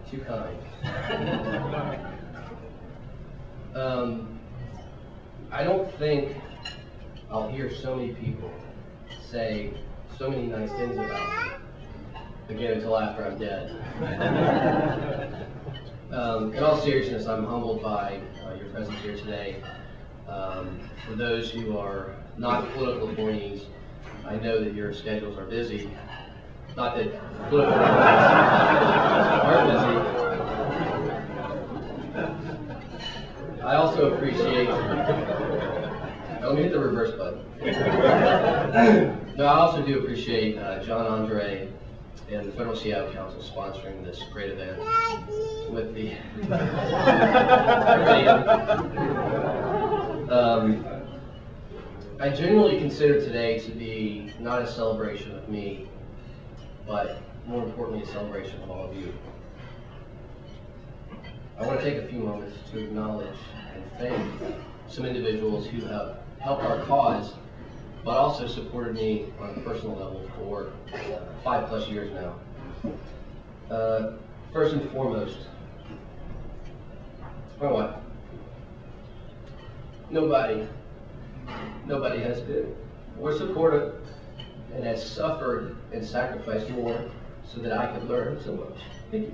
Too kind. I don't think I'll hear so many people say so many nice things about me again until after I'm dead. In all seriousness, I'm humbled by your presence here today. For those who are not political appointees, I know that your schedules are busy. Not that political appointees aren't busy. I also appreciate, let me hit the reverse button. No, I also do appreciate John Andre and the Federal Seattle Council sponsoring this great event with the I genuinely consider today to be not a celebration of me, but more importantly, a celebration of all of you. I want to take a few moments to acknowledge and thank some individuals who have helped our cause, but also supported me on a personal level for 5+ years now. First and foremost, my wife. Nobody has been more supportive and has suffered and sacrificed more so that I could learn so much. Thank you.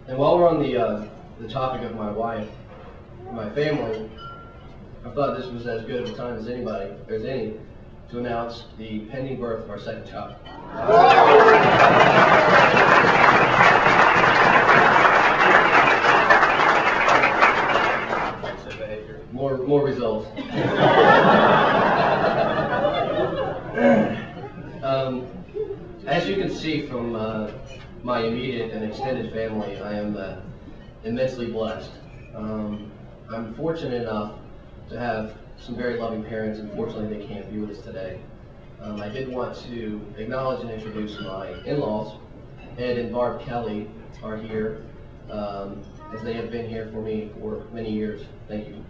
And while we're on the topic of my wife and my family, I thought this was as good of a time as any to announce the pending birth of our second child. More results. As you can see from my immediate and extended family, I am immensely blessed. I'm fortunate enough to have some very loving parents. Unfortunately, they can't be with us today. I did want to acknowledge and introduce my in-laws. Ed and Barb Kelly are here, as they have been here for me for many years. Thank you.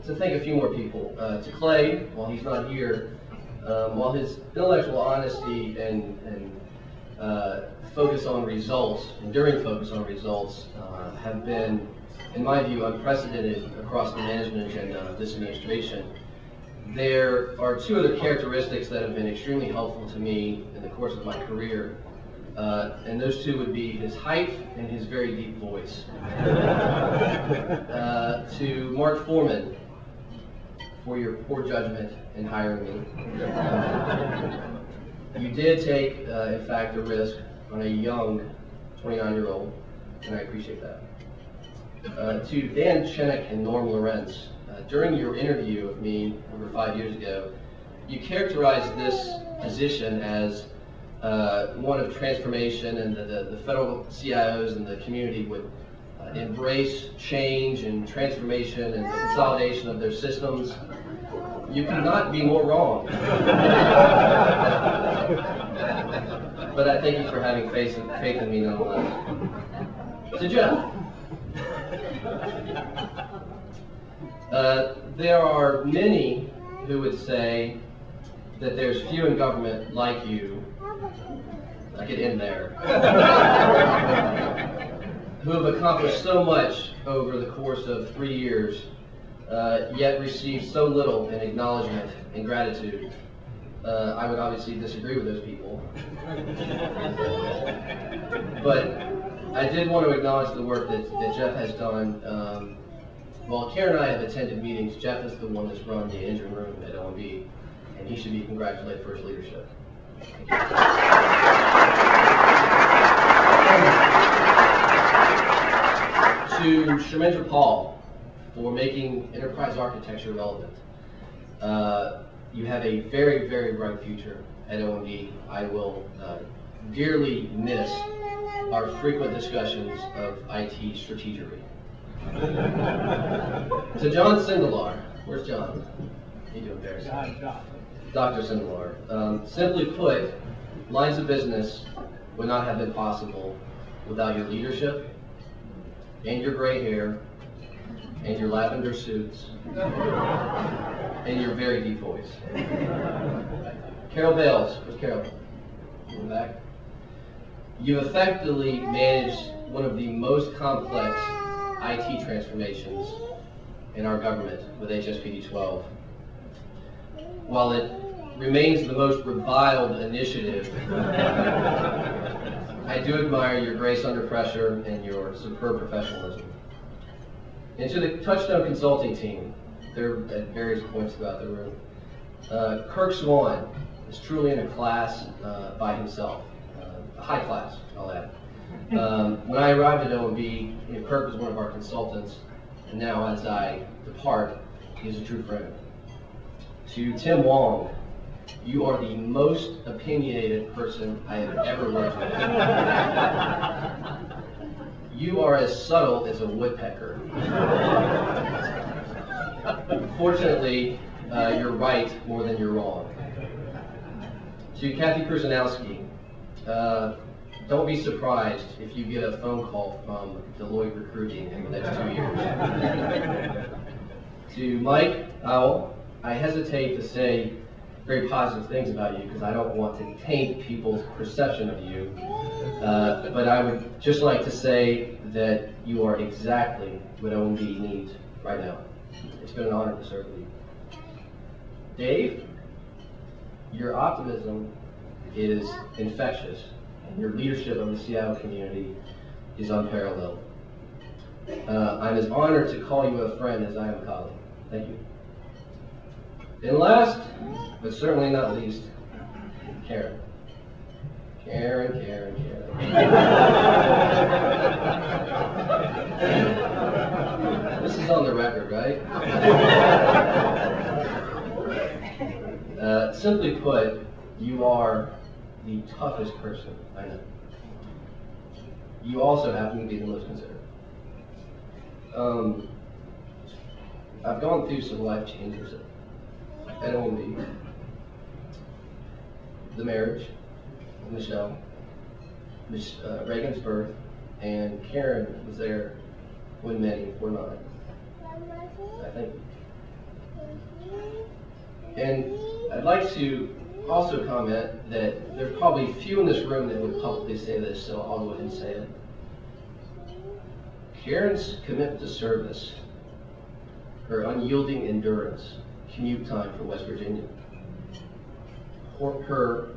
To thank a few more people. To Clay, while he's not here, while his intellectual honesty and focus on results, enduring focus on results, have been, in my view, unprecedented across the management agenda of this administration. There are two other characteristics that have been extremely helpful to me in the course of my career, and those two would be his height and his very deep voice. To Mark Foreman, for your poor judgment in hiring me. You did take, in fact, a risk on a young 29-year-old, and I appreciate that. To Dan Chennick and Norm Lorenz, during your interview of me over 5 years ago, you characterized this position as one of transformation, and the federal CIOs and the community would embrace change and transformation and the consolidation of their systems. You could not be more wrong. But I thank you for having faith in me nonetheless. To Jeff. There are many who would say that there's few in government like you. I could end there. Who have accomplished so much over the course of 3 years, yet received so little in acknowledgement and gratitude. I would obviously disagree with those people. But I did want to acknowledge the work that Jeff has done. While Karen and I have attended meetings, Jeff is the one that's run the engine room at OMB, and he should be congratulated for his leadership. To Shamendra Paul for making enterprise architecture relevant. You have a very, very bright future at OMB. I will dearly miss our frequent discussions of IT strategery. To John Sindelar. Where's John? You do embarrassing. Dr. Sindelar. Simply put, lines of business would not have been possible without your leadership and your gray hair and your lavender suits and your very deep voice. Carol Bales, where's Carol? In the back. You effectively managed one of the most complex IT transformations in our government with HSPD 12. While it remains the most reviled initiative, I do admire your grace under pressure and your superb professionalism. And to the Touchstone Consulting team, they're at various points throughout the room. Kirk Swan is truly in a class by himself, a high class, I'll add. When I arrived at OMB, Kirk was one of our consultants, and now as I depart, he's a true friend. To Tim Wong, you are the most opinionated person I have ever worked with. You are as subtle as a woodpecker. Fortunately, you're right more than you're wrong. To Kathy Krzyzanowski, don't be surprised if you get a phone call from Deloitte Recruiting in the next 2 years. To Mike Howell, I hesitate to say very positive things about you because I don't want to taint people's perception of you. But I would just like to say that you are exactly what OMB needs right now. It's been an honor to serve with you. Dave, your optimism is infectious, and your leadership of the Seattle community is unparalleled. I'm as honored to call you a friend as I am a colleague. Thank you. And last, but certainly not least, Karen. Karen. This is on the record, right? Simply put, you are the toughest person I know. You also happen to be the most considerate. I've gone through some life changes at OMB. The marriage of Michelle, Reagan's birth, and Karen was there when many were not. I thank you. And I'd like to also comment that there's probably few in this room that would publicly say this, so I'll go ahead and say it. Karen's commitment to service, her unyielding endurance, commute time for West Virginia, her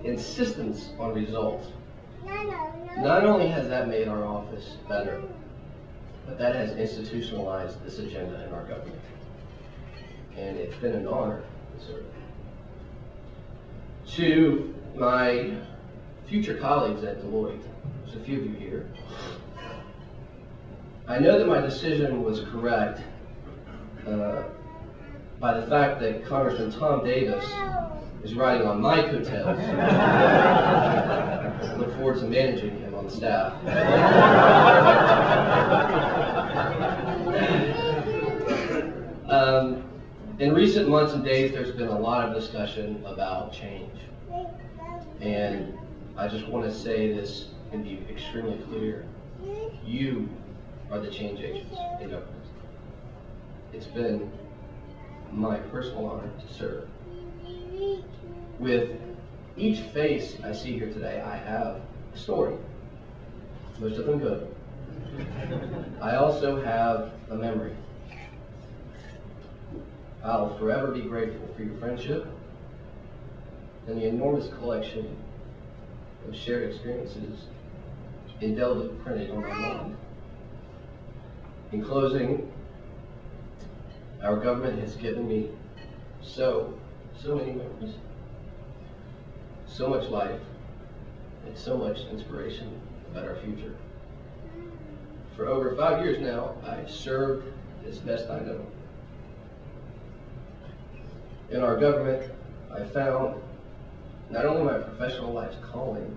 insistence on results, not only has that made our office better, but that has institutionalized this agenda in our government. And it's been an honor to serve. To my future colleagues at Deloitte, there's a few of you here, I know that my decision was correct by the fact that Congressman Tom Davis is riding on my coattails. I look forward to managing him on the staff. In recent months and days, there's been a lot of discussion about change. And I just want to say this and be extremely clear. You are the change agents in government. It's been my personal honor to serve. With each face I see here today, I have a story, most of them good. I also have a memory. I'll forever be grateful for your friendship and the enormous collection of shared experiences indelibly printed on my mind. In closing, our government has given me so many memories, so much life, and so much inspiration about our future. For over 5 years now, I've served as best I know. In our government, I found not only my professional life's calling,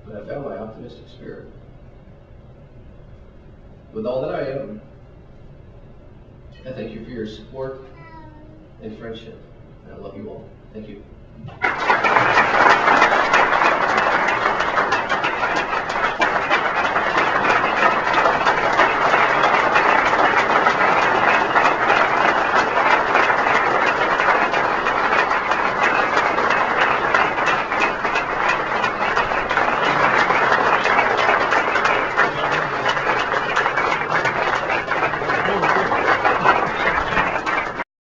but I found my optimistic spirit. With all that I am, I thank you for your support and friendship. And I love you all. Thank you.